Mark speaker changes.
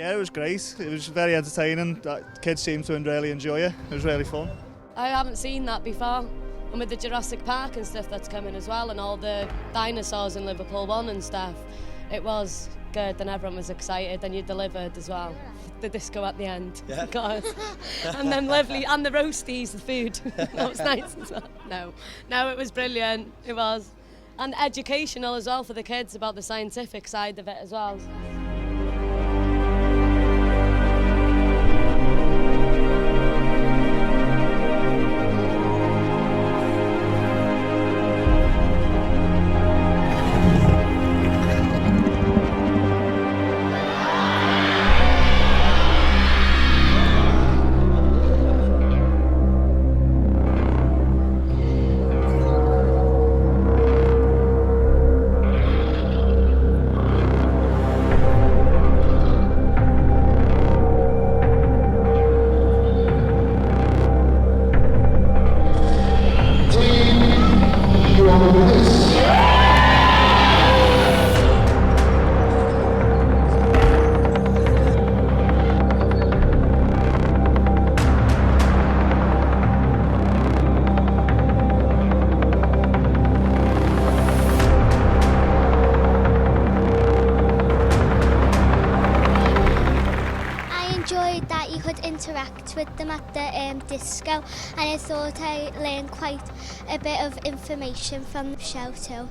Speaker 1: Yeah, it was great. It was very entertaining. Kids seemed to really enjoy it. It was really fun.
Speaker 2: I haven't seen that before. And with the Jurassic Park and stuff that's coming as well, and all the dinosaurs in Liverpool 1 and stuff, it was good and everyone was excited, and you delivered as well. The disco at the end.
Speaker 3: Yeah.
Speaker 2: God. And then lovely, and the roasties, the food. That was nice as well. No, it was brilliant. It was. And educational as well for the kids about the scientific side of it as well.
Speaker 4: Enjoyed that you could interact with them at the disco, and I thought I learned quite a bit of information from the show too.